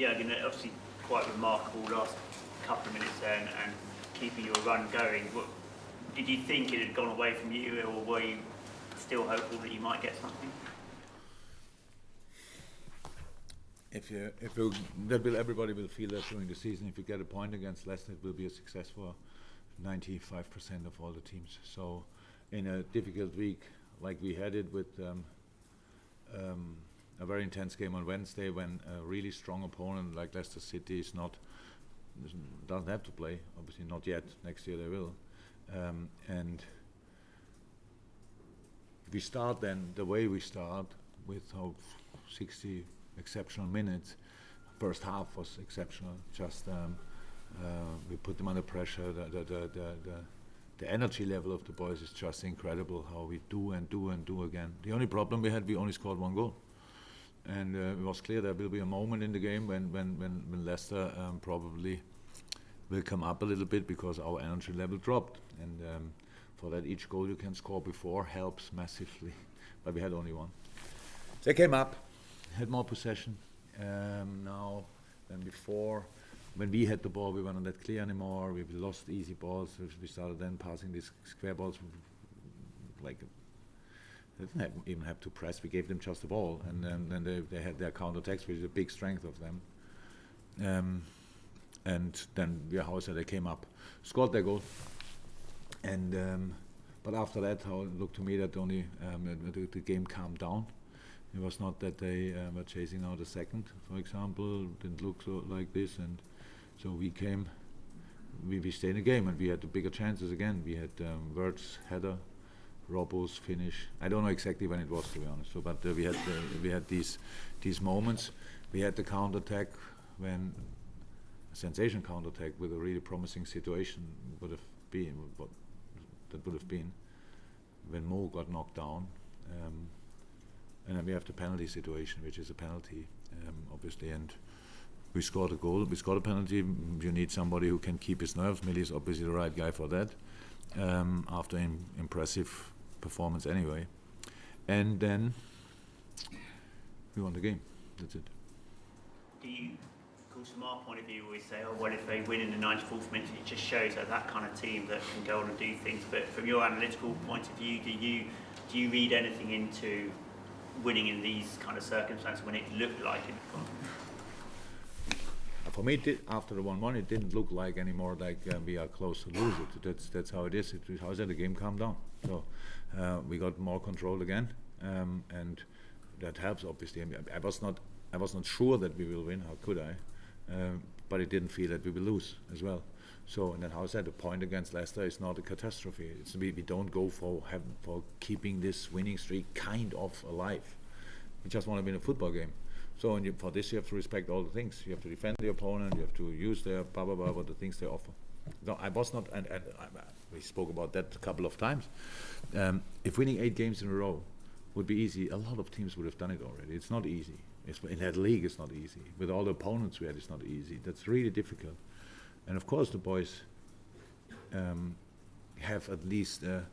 Jürgen, obviously quite remarkable last couple of minutes there and keeping your run going. Did you think it had gone away from you, or were you still hopeful that you might get something? Everybody will feel that during the season. If you get a point against Leicester, it will be a success for 95% of all the teams. So, in a difficult week like we had it with a very intense game on Wednesday, when a really strong opponent like Leicester City doesn't have to play, obviously not yet. Next year they will, and we start then the way we start with 60 exceptional minutes. First half was exceptional. Just we put them under pressure. The energy level of the boys is just incredible. How we do again. The only problem we had, we only scored one goal, and it was clear there will be a moment in the game when Leicester probably will come up a little bit because our energy level dropped, and for that each goal you can score before helps massively. But we had only one. They came up, had more possession now than before. When we had the ball, we weren't that clear anymore. We lost easy balls. We started then passing these square balls. They didn't even have to press. We gave them just the ball, and then they had their counter-attacks, which is a big strength of them. And then they came up, scored their goal, and but after that, how it looked to me that only the game calmed down. It was not that they were chasing out a second, for example. Didn't look like this, and so we stayed in the game, and we had the bigger chances again. We had Wirtz header, Robbo's finish. I don't know exactly when it was, to be honest. So, but we had these moments. We had the counter-attack when a sensation counter-attack with a really promising situation would have been what that would have been when Mo got knocked down. And then we have the penalty situation, which is a penalty, obviously, and we scored a goal. We scored a penalty. You need somebody who can keep his nerves. Millie is obviously the right guy for that, after an impressive performance anyway. And then we won the game. That's it. Do you, of course, from our point of view, always say, oh, well, if they win in the 94th minute, it just shows that kind of team that can go on and do things. But from your analytical point of view, do you read anything into winning in these kind of circumstances when it looked like it had gone? For me, after the 1-1, it didn't look like anymore like we are close to lose it. That's how it is. How is that? The game calmed down. So we got more control again, and that helps obviously. I mean, I was not sure that we will win. How could I? But it didn't feel that we will lose as well. So, and then how is that? A point against Leicester is not a catastrophe. We don't go for keeping this winning streak kind of alive. We just want to win a football game. So, and for this you have to respect all the things. You have to defend the opponent. You have to use their what the things they offer. No, I was not, and we spoke about that a couple of times. If winning 8 games in a row would be easy, a lot of teams would have done it already. It's not easy. In that league, it's not easy. With all the opponents we had, it's not easy. That's really difficult. And of course, the boys have at least a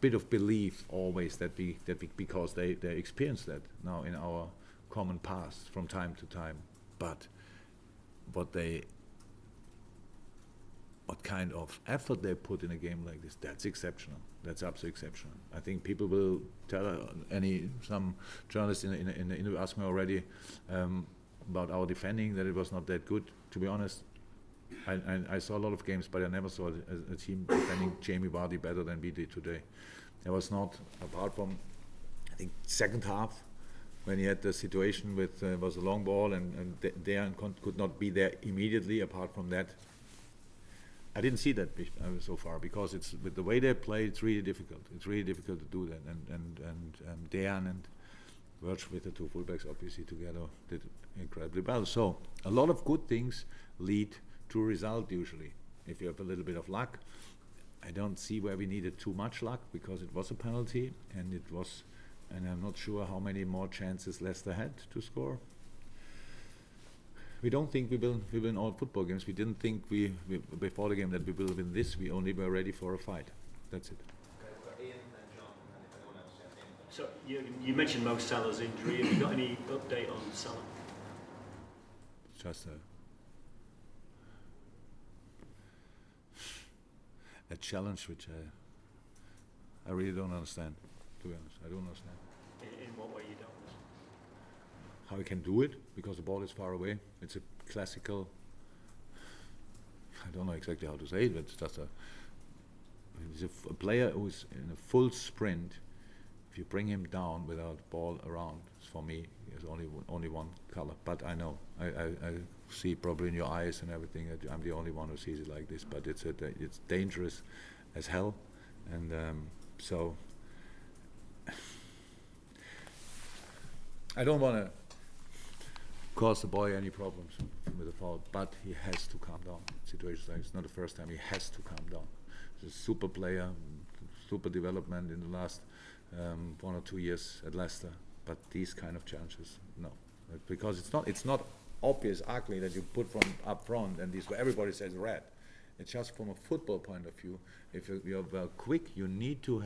bit of belief always that we because they experience that now in our common past from time to time. But what kind of effort they put in a game like this, that's exceptional. That's absolutely exceptional. I think people will tell some journalists in the interview asked me already about our defending, that it was not that good. To be honest, I saw a lot of games, but I never saw a team defending Jamie Vardy better than we did today. There was not, apart from, I think, second half, when he had the situation with was a long ball and Dejan could not be there immediately. Apart from that, I didn't see that so far, because it's with the way they play, it's really difficult. It's really difficult to do that. And Dejan and Wirtz with the 2 fullbacks obviously together did incredibly well. So a lot of good things lead to a result usually. If you have a little bit of luck, I don't see where we needed too much luck, because it was a penalty and I'm not sure how many more chances Leicester had to score. We don't think we will win all football games. We didn't think we before the game that we will win this. We only were ready for a fight. That's it. So you mentioned Mo Salah's injury. Have you got any update on Salah? just a challenge which I really don't understand. To be honest, I don't understand. In what way you don't? How he can do it, because the ball is far away. It's a classical, I don't know exactly how to say it, but it's just he's a player who's in a full sprint. If you bring him down without ball around, for me, there's only one color. But I know, I see probably in your eyes and everything that I'm the only one who sees it like this. But it's dangerous as hell, and so I don't want to cause the boy any problems with a foul, but he has to calm down. Situations like it's not the first time. He has to calm down. He's a super player, super development in the last 1 or 2 years at Leicester. But these kind of challenges, no, because it's not obvious ugly that you put from up front and this where everybody says red. It's just from a football point of view. If you're well quick, you need to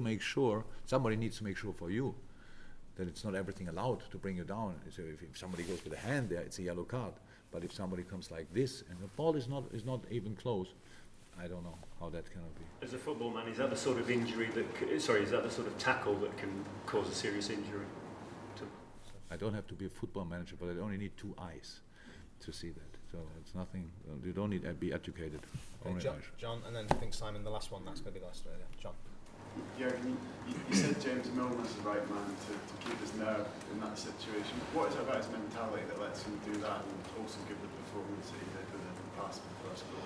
make sure somebody needs to make sure for you that it's not everything allowed to bring you down. So if somebody goes with a hand there, it's a yellow card. But if somebody comes like this and the ball is not even close, I don't know how that cannot be. As a football man, is that the sort of injury is that the sort of tackle that can cause a serious injury? I don't have to be a football manager, but I only need 2 eyes to see that. So it's nothing. You don't need to be educated. Okay, John, and then I think Simon, the last one. That's going to be Leicester. Yeah. John. Jürgen, you said James Milner's the right man to keep his nerve in that situation. What is it about his mentality that lets him do that and also give the performance that he did with the pass for the first goal?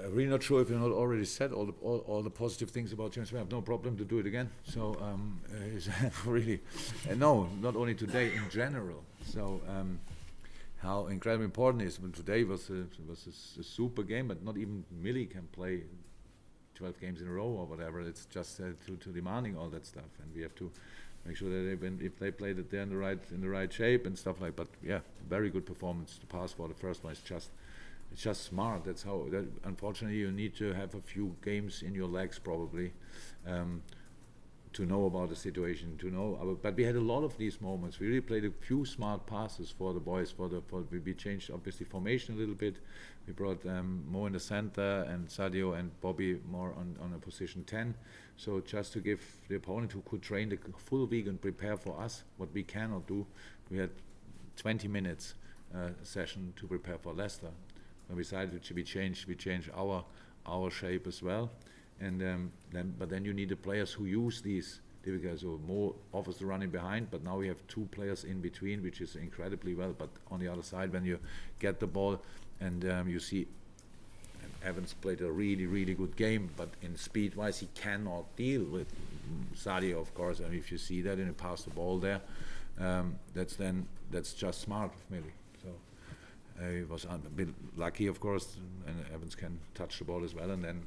I'm really not sure if you're not already said all the positive things about James Milner. I have no problem to do it again. So it's really, no, not only today, in general. So how incredibly important it is. When today was a super game, but not even Millie can play 12 games in a row or whatever. It's just too demanding all that stuff, and we have to make sure that if they played it, they're in the right shape and stuff like. But yeah, very good performance. The pass for the first one is just smart. That's how. Unfortunately, you need to have a few games in your legs probably to know about the situation. But we had a lot of these moments. We really played a few smart passes for the boys. We changed obviously formation a little bit. We brought Mo in the center and Sadio and Bobby more on a position 10. So just to give the opponent who could train the full week and prepare for us what we cannot do. We had 20 minutes session to prepare for Leicester. And we decided we change our shape as well, and then you need the players who use these difficulties. So Mo offers the running behind, but now we have 2 players in between, which is incredibly well. But on the other side, when you get the ball, and you see, and Evans played a really good game, but in speed-wise, he cannot deal with Sadio, of course. And if you see that and you pass the ball there, that's just smart of Millie. So. He was a bit lucky, of course, and Evans can touch the ball as well, and then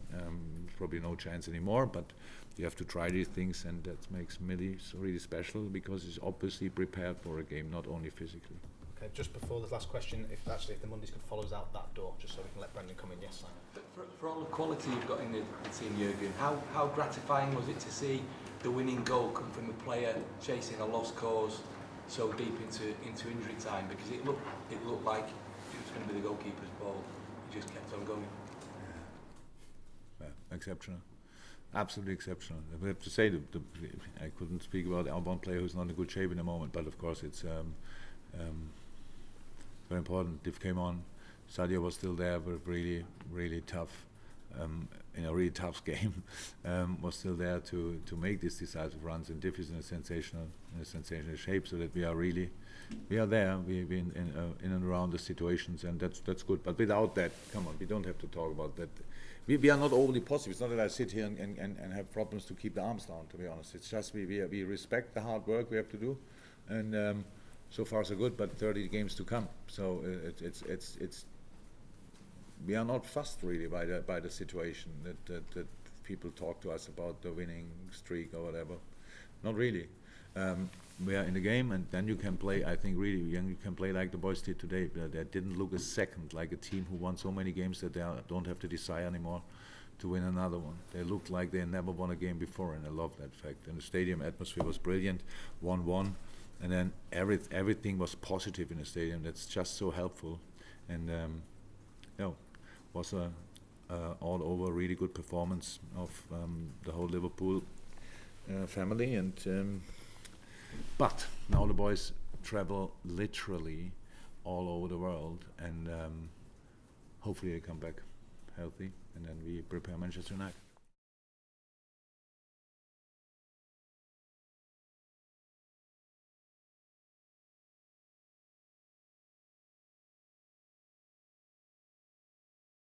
probably no chance anymore. But you have to try these things, and that makes Millie really special because he's obviously prepared for a game, not only physically. Okay, just before the last question, if the Mondays could follow us out that door, just so we can let Brendan come in. Yes, Simon. For all the quality you've got in the team, Jürgen, how gratifying was it to see the winning goal come from a player chasing a lost cause so deep into injury time? Because it looked like going to be the goalkeeper's ball. He just kept on going. Yeah, exceptional, absolutely exceptional. We have to say I couldn't speak about our one player who's not in good shape in the moment, but of course it's very important. Div came on, Sadio was still there, but really tough. In a really tough game, was still there to make these decisive runs, and Div is in a sensational shape, so that we are there. We've been in and around the situations, and that's good. But without that, come on, we don't have to talk about that. We are not overly positive. It's not that I sit here and have problems to keep the arms down. To be honest, it's just we respect the hard work we have to do, and so far so good. But 30 games to come, so it's. We are not fussed really by the situation that people talk to us about the winning streak or whatever. Not really. We are in the game, and then you can play. I think really you can play like the boys did today. They didn't look a second like a team who won so many games that they don't have the desire anymore to win another one. They looked like they never won a game before, and I love that fact. And the stadium atmosphere was brilliant. 1-1. and then everything was positive in the stadium. That's just so helpful, and was a all over really good performance of the whole Liverpool family. And but now the boys travel literally all over the world, and hopefully they come back healthy, and then we prepare Manchester United.